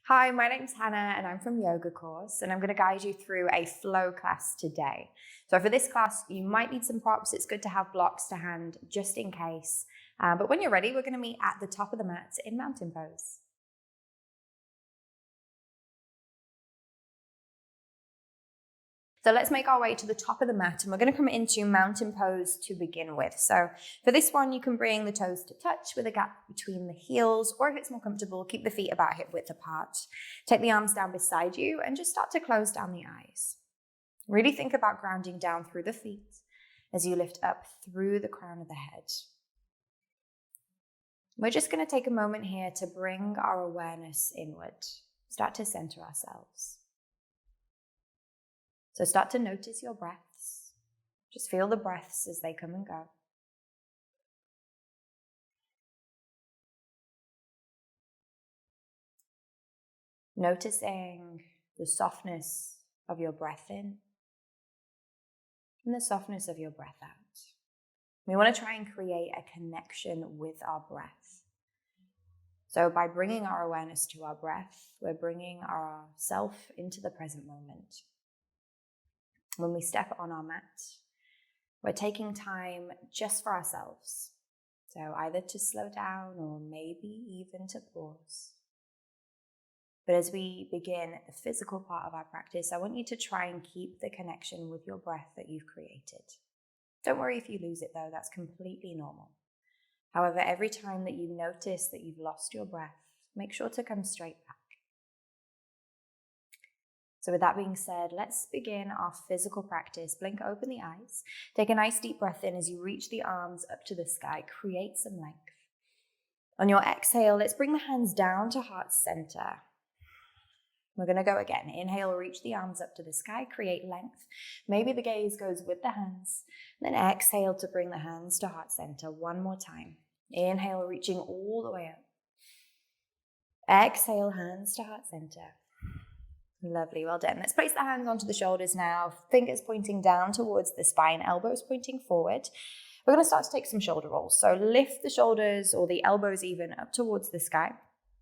Hi, my name's Hannah and I'm from Yoga Course, and I'm going to guide you through a flow class today. So for this class, you might need some props. It's good to have blocks to hand just in case. But when you're ready, we're going to meet at the top of the mat in mountain pose. So let's make our way to the top of the mat, and we're going to come into mountain pose to begin with. So for this one, you can bring the toes to touch with a gap between the heels, or if it's more comfortable, keep the feet about hip width apart. Take the arms down beside you and just start to close down the eyes. Really think about grounding down through the feet as you lift up through the crown of the head. We're just going to take a moment here to bring our awareness inward, start to center ourselves. So start to notice your breaths. Just feel the breaths as they come and go. Noticing the softness of your breath in and the softness of your breath out. We want to try and create a connection with our breath. So by bringing our awareness to our breath, we're bringing ourself into the present moment. When we step on our mat, we're taking time just for ourselves. So either to slow down or maybe even to pause. But as we begin the physical part of our practice, I want you to try and keep the connection with your breath that you've created. Don't worry if you lose it though, that's completely normal. However, every time that you notice that you've lost your breath, make sure to come straight back. So with that being said, let's begin our physical practice. Blink open the eyes. Take a nice deep breath in as you reach the arms up to the sky. Create some length. On your exhale, let's bring the hands down to heart center. We're going to go again. Inhale, reach the arms up to the sky. Create length. Maybe the gaze goes with the hands. Then exhale to bring the hands to heart center. One more time. Inhale, reaching all the way up. Exhale, hands to heart center. Lovely, well done. Let's place the hands onto the shoulders now, fingers pointing down towards the spine, elbows pointing forward. We're going to start to take some shoulder rolls. So lift the shoulders or the elbows even up towards the sky.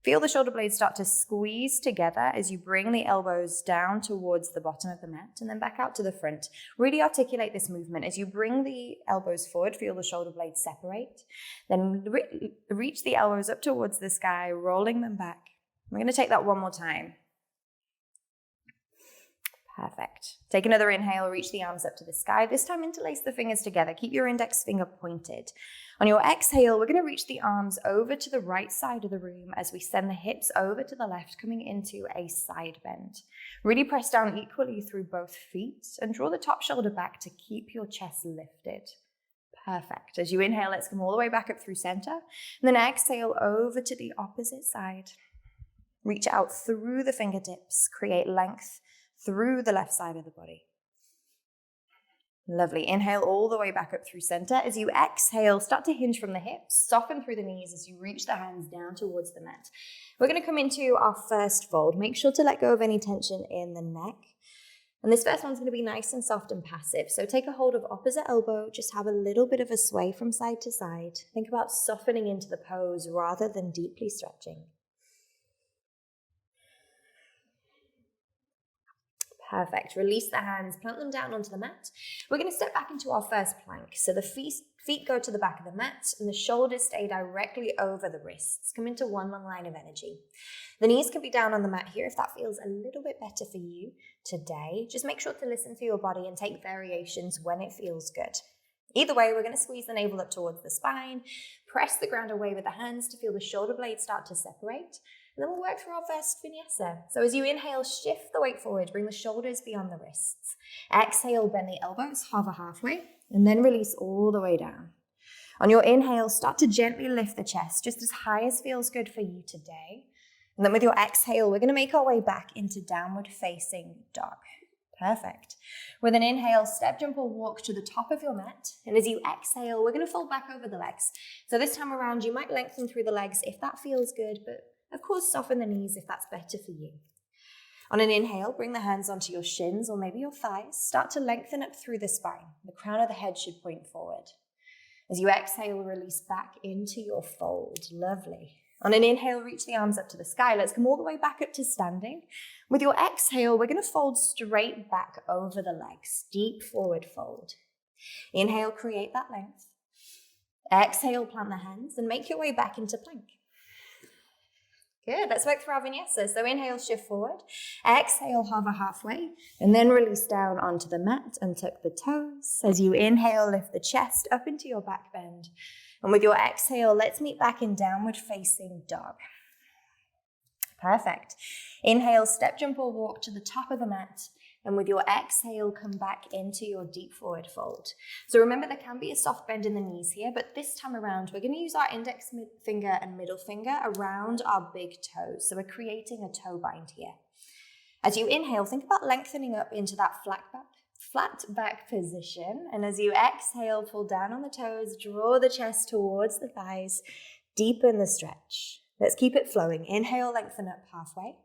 Feel the shoulder blades start to squeeze together as you bring the elbows down towards the bottom of the mat and then back out to the front. Really articulate this movement. As you bring the elbows forward, feel the shoulder blades separate. Then reach the elbows up towards the sky, rolling them back. We're going to take that one more time. Perfect. Take another inhale, reach the arms up to the sky. This time interlace the fingers together. Keep your index finger pointed. On your exhale, we're going to reach the arms over to the right side of the room as we send the hips over to the left, coming into a side bend. Really press down equally through both feet and draw the top shoulder back to keep your chest lifted. Perfect. As you inhale, let's come all the way back up through center. And then exhale over to the opposite side. Reach out through the fingertips, create length through the left side of the body. Lovely. Inhale all the way back up through center. As you exhale, start to hinge from the hips, soften through the knees as you reach the hands down towards the mat. We're going to come into our first fold. Make sure to let go of any tension in the neck. And this first one's going to be nice and soft and passive. So take a hold of opposite elbow, just have a little bit of a sway from side to side. Think about softening into the pose rather than deeply stretching. Perfect. Release the hands, plant them down onto the mat. We're going to step back into our first plank. So the feet go to the back of the mat and the shoulders stay directly over the wrists. Come into one long line of energy. The knees can be down on the mat here if that feels a little bit better for you today. Just make sure to listen to your body and take variations when it feels good. Either way, we're going to squeeze the navel up towards the spine, press the ground away with the hands to feel the shoulder blades start to separate. And then we'll work through our first vinyasa. So as you inhale, shift the weight forward, bring the shoulders beyond the wrists. Exhale, bend the elbows, hover halfway, and then release all the way down. On your inhale, start to gently lift the chest, just as high as feels good for you today. And then with your exhale, we're going to make our way back into downward facing dog. Perfect. With an inhale, step, jump, or walk to the top of your mat. And as you exhale, we're going to fold back over the legs. So this time around, you might lengthen through the legs if that feels good, but of course, soften the knees if that's better for you. On an inhale, bring the hands onto your shins or maybe your thighs. Start to lengthen up through the spine. The crown of the head should point forward. As you exhale, release back into your fold. Lovely. On an inhale, reach the arms up to the sky. Let's come all the way back up to standing. With your exhale, we're going to fold straight back over the legs. Deep forward fold. Inhale, create that length. Exhale, plant the hands and make your way back into plank. Good, let's work through our vinyasa. So inhale, shift forward. Exhale, hover halfway. And then release down onto the mat and tuck the toes. As you inhale, lift the chest up into your back bend. And with your exhale, let's meet back in downward facing dog. Perfect. Inhale, step, jump or walk to the top of the mat. And with your exhale, come back into your deep forward fold. So remember, there can be a soft bend in the knees here, but this time around, we're going to use our index finger and middle finger around our big toes. So we're creating a toe bind here. As you inhale, think about lengthening up into that flat back position. And as you exhale, pull down on the toes, draw the chest towards the thighs, deepen the stretch. Let's keep it flowing. Inhale, lengthen up halfway.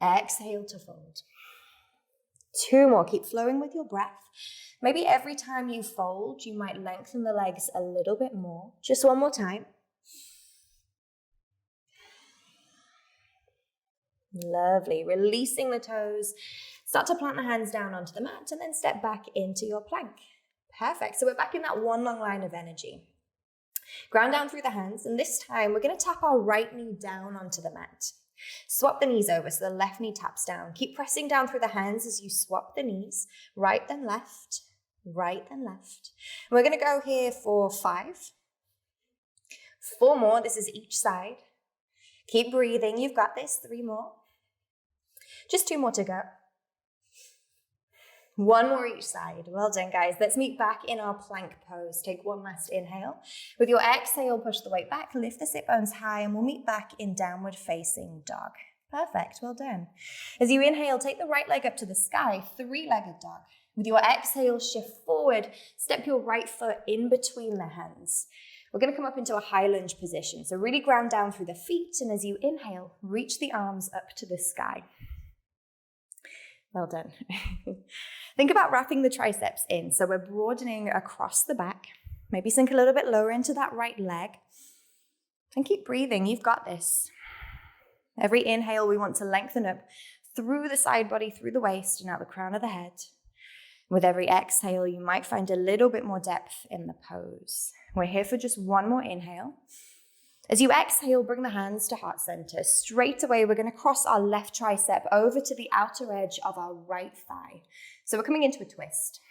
Exhale to fold. 2 more. Keep flowing with your breath. Maybe every time you fold, you might lengthen the legs a little bit more. Just 1 more time. Lovely. Releasing the toes. Start to plant the hands down onto the mat and then step back into your plank. Perfect. So we're back in that one long line of energy. Ground down through the hands, and this time we're going to tap our right knee down onto the mat. Swap the knees over so the left knee taps down. Keep pressing down through the hands as you swap the knees. Right then left, right then left. And we're going to go here for 5. 4 more. This is each side. Keep breathing. You've got this. 3 more. Just 2 more to go. 1 more each side. Well done, guys. Let's meet back in our plank pose. Take 1 last inhale. With your exhale, push the weight back, lift the sit bones high, and we'll meet back in downward facing dog. Perfect. Well done. As you inhale, take the right leg up to the sky, 3-legged dog. With your exhale, shift forward. Step your right foot in between the hands. We're going to come up into a high lunge position. So really ground down through the feet. And as you inhale, reach the arms up to the sky. Well done. Think about wrapping the triceps in. So we're broadening across the back. Maybe sink a little bit lower into that right leg. And keep breathing. You've got this. Every inhale, we want to lengthen up through the side body, through the waist, and out the crown of the head. With every exhale, you might find a little bit more depth in the pose. We're here for just 1 more inhale. As you exhale, bring the hands to heart center. Straight away, we're going to cross our left tricep over to the outer edge of our right thigh. So we're coming into a twist.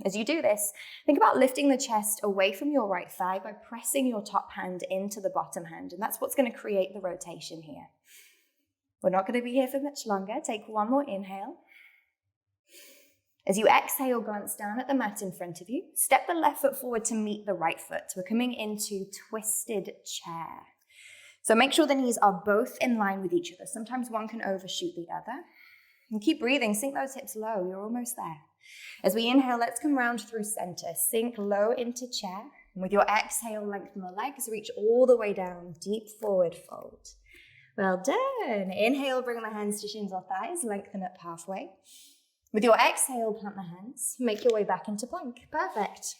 As you do this, think about lifting the chest away from your right thigh by pressing your top hand into the bottom hand. And that's what's going to create the rotation here. We're not going to be here for much longer. Take 1 more inhale. As you exhale, glance down at the mat in front of you. Step the left foot forward to meet the right foot. We're coming into twisted chair. So make sure the knees are both in line with each other. Sometimes one can overshoot the other. And keep breathing. Sink those hips low. You're almost there. As we inhale, let's come round through center. Sink low into chair. And with your exhale, lengthen the legs. Reach all the way down. Deep forward fold. Well done. Inhale, bring the hands to shins or thighs. Lengthen up halfway. With your exhale, plant the hands. Make your way back into plank. Perfect.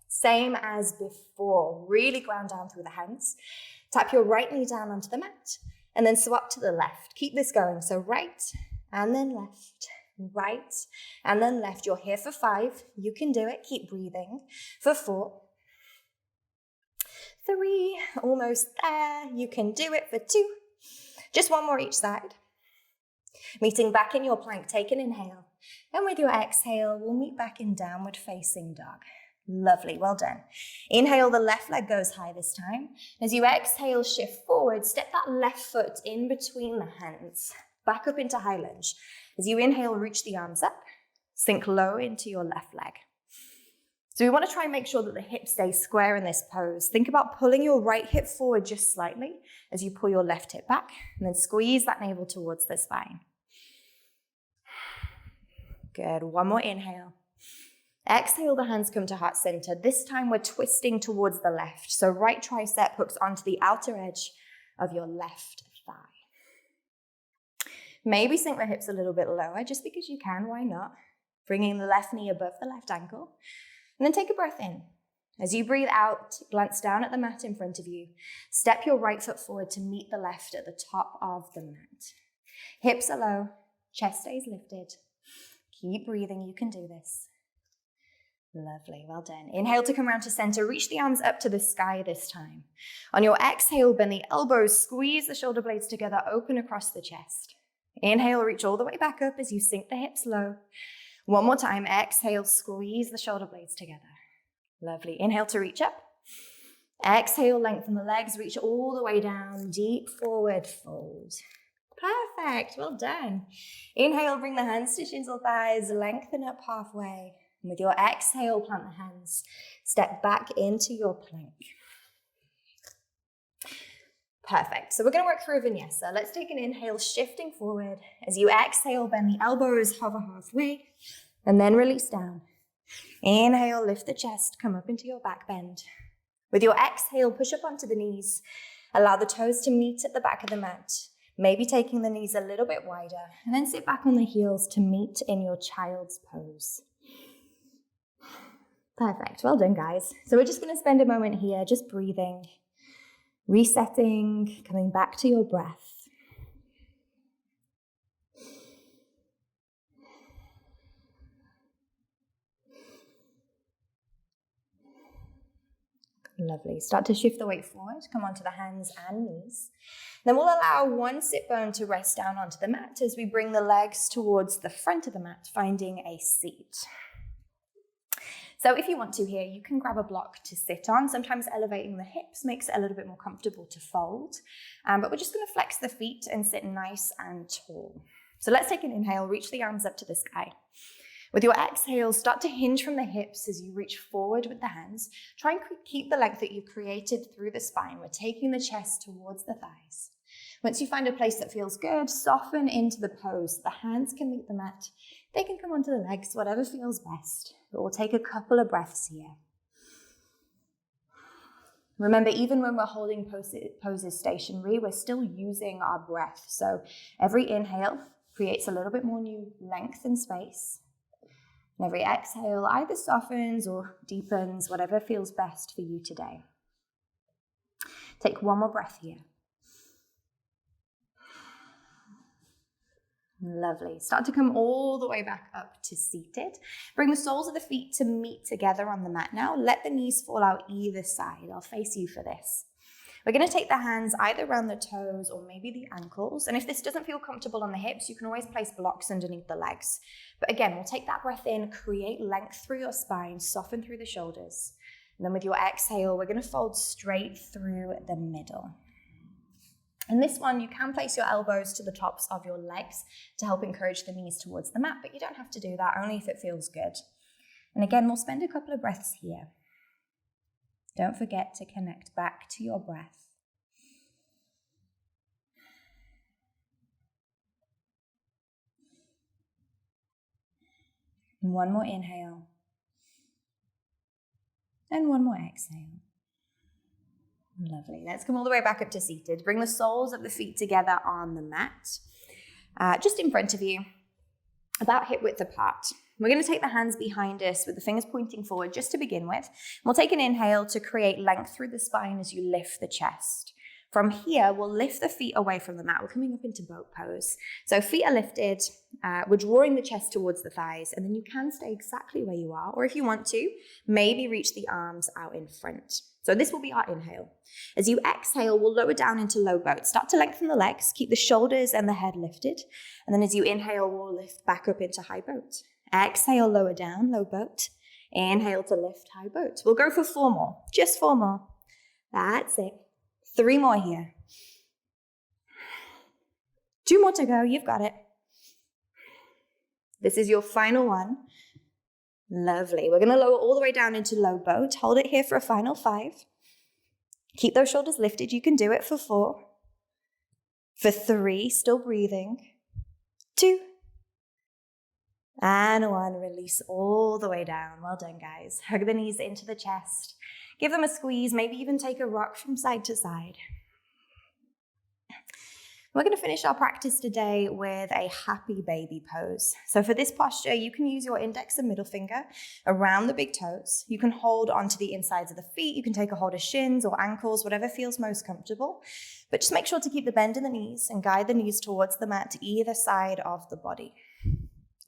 Same as before. Really ground down through the hands. Tap your right knee down onto the mat. And then swap to the left. Keep this going. So right and then left. Right and then left. You're here for 5. You can do it. Keep breathing. For 4. 3. Almost there. You can do it for 2. Just 1 more each side. Meeting back in your plank, take an inhale. And with your exhale, we'll meet back in downward facing dog. Lovely, well done. Inhale, the left leg goes high this time. As you exhale, shift forward, step that left foot in between the hands. Back up into high lunge. As you inhale, reach the arms up. Sink low into your left leg. So we want to try and make sure that the hip stays square in this pose. Think about pulling your right hip forward just slightly as you pull your left hip back, and then squeeze that navel towards the spine. Good. 1 more inhale. Exhale, the hands come to heart center. This time we're twisting towards the left. So right tricep hooks onto the outer edge of your left thigh. Maybe sink the hips a little bit lower just because you can. Why not? Bringing the left knee above the left ankle. And then take a breath in. As you breathe out, glance down at the mat in front of you. Step your right foot forward to meet the left at the top of the mat. Hips are low, chest stays lifted. Keep breathing, you can do this. Lovely, well done. Inhale to come around to center. Reach the arms up to the sky this time. On your exhale, bend the elbows, squeeze the shoulder blades together, open across the chest. Inhale, reach all the way back up as you sink the hips low. One more time, exhale, squeeze the shoulder blades together. Lovely. Inhale to reach up. Exhale, lengthen the legs, reach all the way down, deep forward fold. Perfect, well done. Inhale, bring the hands to shins or thighs, lengthen up halfway. And with your exhale, plant the hands. Step back into your plank. Perfect. So we're going to work through a vinyasa. Let's take an inhale, shifting forward. As you exhale, bend the elbows, hover halfway, and then release down. Inhale, lift the chest, come up into your back bend. With your exhale, push up onto the knees. Allow the toes to meet at the back of the mat, maybe taking the knees a little bit wider, and then sit back on the heels to meet in your child's pose. Perfect, well done guys. So we're just going to spend a moment here just breathing, resetting, coming back to your breath. Lovely. Start to shift the weight forward. Come onto the hands and knees. Then we'll allow one sit bone to rest down onto the mat as we bring the legs towards the front of the mat, finding a seat. So if you want to here, you can grab a block to sit on. Sometimes elevating the hips makes it a little bit more comfortable to fold. But we're just going to flex the feet and sit nice and tall. So let's take an inhale, reach the arms up to the sky. With your exhale, start to hinge from the hips as you reach forward with the hands. Try and keep the length that you've created through the spine. We're taking the chest towards the thighs. Once you find a place that feels good, soften into the pose. The hands can meet the mat. They can come onto the legs, whatever feels best. But we'll take a couple of breaths here. Remember, even when we're holding poses stationary, we're still using our breath. So every inhale creates a little bit more new length and space. And every exhale either softens or deepens, whatever feels best for you today. Take one more breath here. Lovely. Start to come all the way back up to seated. Bring the soles of the feet to meet together on the mat now. Let the knees fall out either side. I'll face you for this. We're going to take the hands either around the toes or maybe the ankles. And if this doesn't feel comfortable on the hips, you can always place blocks underneath the legs. But again, we'll take that breath in, create length through your spine, soften through the shoulders. And then with your exhale, we're going to fold straight through the middle. In this one, you can place your elbows to the tops of your legs to help encourage the knees towards the mat, but you don't have to do that, only if it feels good. And again, we'll spend a couple of breaths here. Don't forget to connect back to your breath. And one more inhale. And one more exhale. Lovely. Let's come all the way back up to seated. Bring the soles of the feet together on the mat, just in front of you, about hip width apart. We're going to take the hands behind us with the fingers pointing forward just to begin with. We'll take an inhale to create length through the spine as you lift the chest. From here, we'll lift the feet away from the mat. We're coming up into boat pose. So feet are lifted. We're drawing the chest towards the thighs, and then you can stay exactly where you are, or if you want to, maybe reach the arms out in front. So this will be our inhale. As you exhale, we'll lower down into low boat. Start to lengthen the legs, keep the shoulders and the head lifted. And then as you inhale, we'll lift back up into high boat. Exhale, lower down, low boat. Inhale to lift, high boat. We'll go for 4 more, just 4 more. That's it. 3 more here. 2 more to go, you've got it. This is your final one. Lovely. We're going to lower all the way down into low boat. Hold it here for a final 5. Keep those shoulders lifted. You can do it for 4. For 3, still breathing. 2. And 1. Release all the way down. Well done, guys. Hug the knees into the chest. Give them a squeeze. Maybe even take a rock from side to side. We're going to finish our practice today with a happy baby pose. So for this posture, you can use your index and middle finger around the big toes. You can hold onto the insides of the feet. You can take a hold of shins or ankles, whatever feels most comfortable. But just make sure to keep the bend in the knees and guide the knees towards the mat to either side of the body.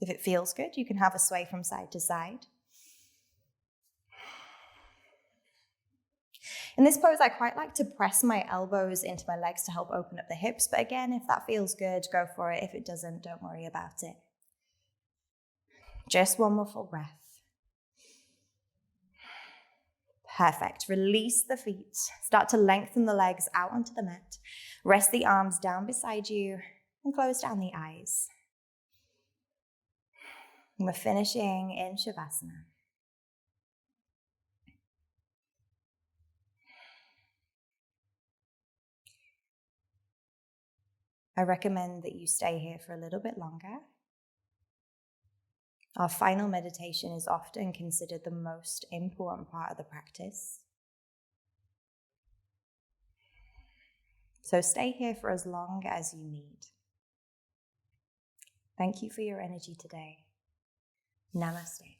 If it feels good, you can have a sway from side to side. In this pose, I quite like to press my elbows into my legs to help open up the hips. But again, if that feels good, go for it. If it doesn't, don't worry about it. Just one more full breath. Perfect. Release the feet. Start to lengthen the legs out onto the mat. Rest the arms down beside you and close down the eyes. And we're finishing in shavasana. I recommend that you stay here for a little bit longer. Our final meditation is often considered the most important part of the practice. So stay here for as long as you need. Thank you for your energy today. Namaste.